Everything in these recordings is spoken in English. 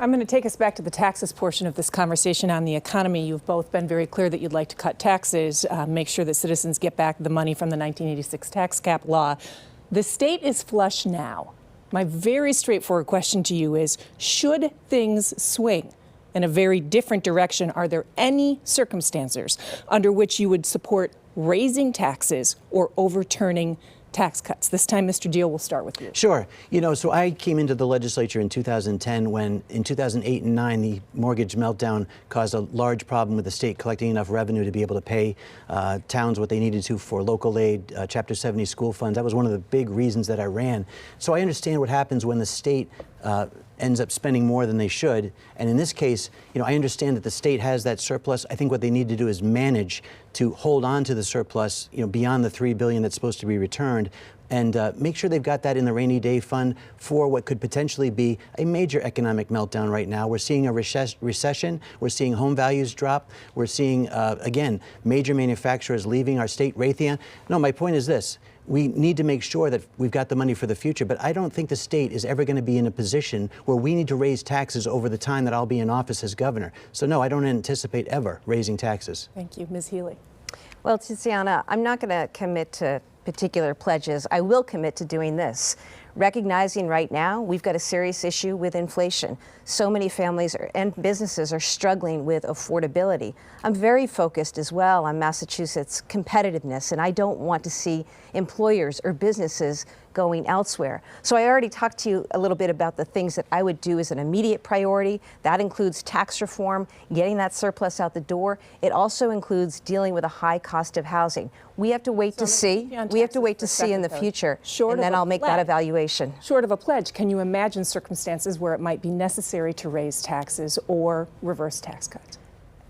I'm going to take us back to the taxes portion of this conversation on the economy. You've both been very clear that you'd like to cut taxes, make sure that citizens get back the money from the 1986 tax cap law. The state is flush now. My very straightforward question to you is, should things swing in a very different direction, are there any circumstances under which you would support raising taxes or overturning tax cuts? This time, Mr. Diehl, we'll start with you. Sure. You know, so I came into the legislature in 2010 when in 2008 and 9, the mortgage meltdown caused a large problem with the state collecting enough revenue to be able to pay towns what they needed to for local aid, Chapter 70 school funds. That was one of the big reasons that I ran. So I understand what happens when the state ends up spending more than they should. And in this case, you know, I understand that the state has that surplus. I think what they need to do is manage to hold on to the surplus, you know, beyond the $3 billion that's supposed to be returned, and make sure they've got that in the rainy day fund for what could potentially be a major economic meltdown right now. We're seeing a recession. We're seeing home values drop. We're seeing, again, major manufacturers leaving our state. Raytheon. No, my point is this. We need to make sure that we've got the money for the future, but I don't think the state is ever going to be in a position where we need to raise taxes over the time that I'll be in office as governor. So no, I don't anticipate ever raising taxes. Thank you. Ms. Healy. Well, Tiziana, I'm not going to commit to particular pledges. I will commit to doing this. Recognizing right now we've got a serious issue with inflation. So many families and businesses are struggling with affordability. I'm very focused as well on Massachusetts competitiveness, and I don't want to see employers or businesses going elsewhere. So I already talked to you a little bit about the things that I would do as an immediate priority. That includes tax reform, getting that surplus out the door. It also includes dealing with a high cost of housing. We have to wait to see. We have to wait to see in the future, and then I'll make that evaluation. Short of a pledge, can you imagine circumstances where it might be necessary to raise taxes or reverse tax cuts?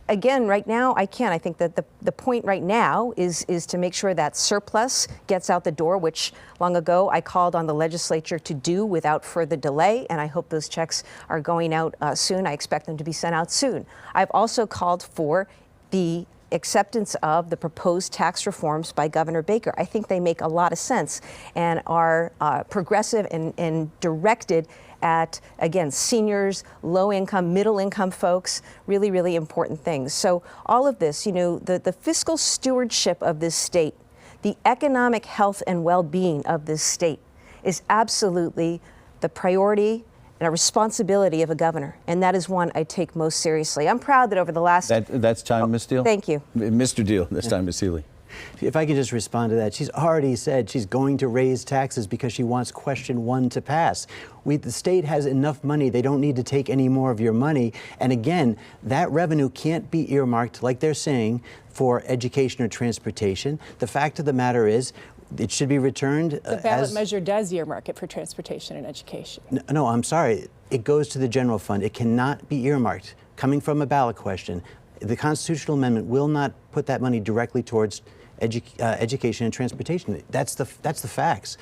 Again, right now, I can't. I think that the point right now is to make sure that surplus gets out the door, which long ago I called on the legislature to do without further delay, and I hope those checks are going out soon. I expect them to be sent out soon. I've also called for the acceptance of the proposed tax reforms by Governor Baker. I think they make a lot of sense and are progressive and directed at, again, seniors, low-income, middle-income folks, really, really important things. So all of this, you know, the fiscal stewardship of this state, the economic health and well-being of this state is absolutely the priority and a responsibility of a governor, and that is one I take most seriously. I'm proud that over the last... That's time, Ms. Diehl? Thank you. Mr. Diehl, this time, Ms. Healy. If I could just respond to that. She's already said she's going to raise taxes because she wants question 1 to pass. The state has enough money. They don't need to take any more of your money. And again, that revenue can't be earmarked, like they're saying, for education or transportation. The fact of the matter is, it should be returned The ballot measure does earmark it for transportation and education. No, I'm sorry. It goes to the general fund. It cannot be earmarked. Coming from a ballot question, the constitutional amendment will not put that money directly towards education and transportation. That's the facts.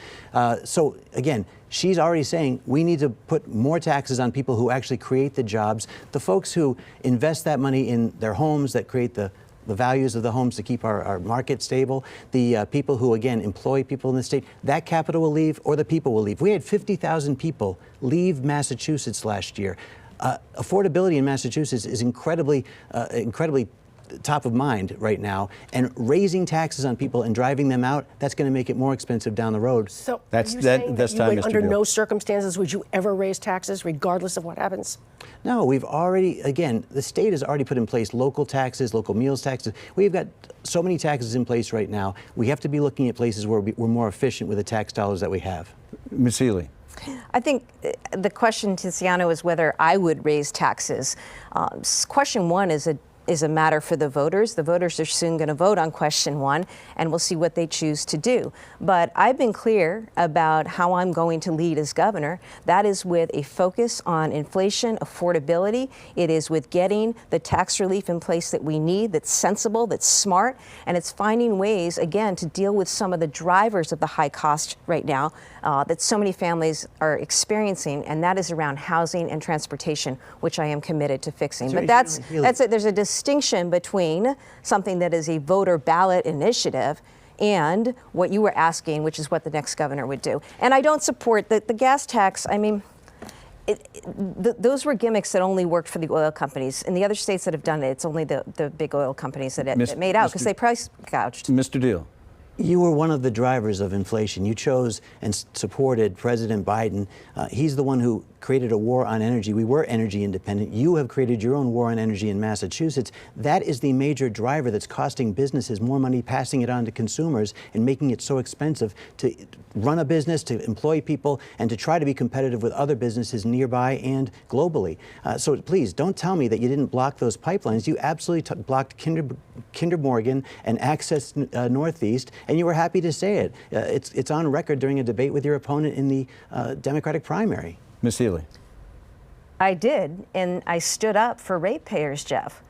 So again, she's already saying we need to put more taxes on people who actually create the jobs, the folks who invest that money in their homes, that create the values of the homes to keep our market stable, the people who, again, employ people in the state. That capital will leave, or the people will leave. We had 50,000 people leave Massachusetts last year. Affordability in Massachusetts is incredibly top of mind right now, and raising taxes on people and driving them out, that's going to make it more expensive down the road. So that's time, Mr. Under Diehl. no circumstances would you ever raise taxes, regardless of what happens? No, we've already, again, the state has already put in place local taxes, local meals taxes. We've got so many taxes in place right now. We have to be looking at places where we're more efficient with the tax dollars that we have. Ms. Healy. I think the question, Tiziano, is whether I would raise taxes. Question 1 is a matter for the voters. The voters are soon going to vote on question 1, and we'll see what they choose to do. But I've been clear about how I'm going to lead as governor. That is with a focus on inflation, affordability. It is with getting the tax relief in place that we need, that's sensible, that's smart, and it's finding ways, again, to deal with some of the drivers of the high cost right now that so many families are experiencing, and that is around housing and transportation, which I am committed to fixing. But that's it. There's a distinction between something that is a voter ballot initiative and what you were asking, which is what the next governor would do. And I don't support the gas tax. I mean, those were gimmicks that only worked for the oil companies. In the other states that have done it, it's only the big oil companies that made out because they price gouged. Mr. Deal. You were one of the drivers of inflation. You chose and supported President Biden. He's the one who created a war on energy. We were energy independent. You have created your own war on energy in Massachusetts. That is the major driver that's costing businesses more money, passing it on to consumers, and making it so expensive to run a business, to employ people, and to try to be competitive with other businesses nearby and globally. So please, don't tell me that you didn't block those pipelines. You absolutely blocked Kinder Morgan and Access Northeast, and you were happy to say it. It's on record during a debate with your opponent in the Democratic primary. Ms. Healy. I did, and I stood up for ratepayers, Jeff.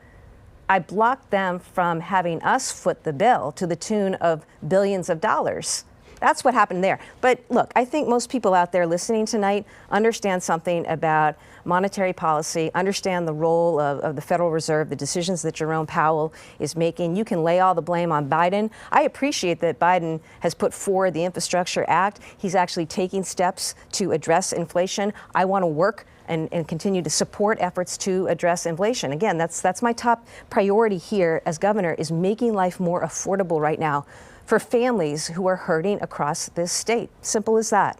I blocked them from having us foot the bill to the tune of billions of dollars. That's what happened there. But look, I think most people out there listening tonight understand something about monetary policy, understand the role of the Federal Reserve, the decisions that Jerome Powell is making. You can lay all the blame on Biden. I appreciate that Biden has put forward the Infrastructure Act. He's actually taking steps to address inflation. I want to work and continue to support efforts to address inflation. Again, that's my top priority here as governor, is making life more affordable right now for families who are hurting across this state. Simple as that.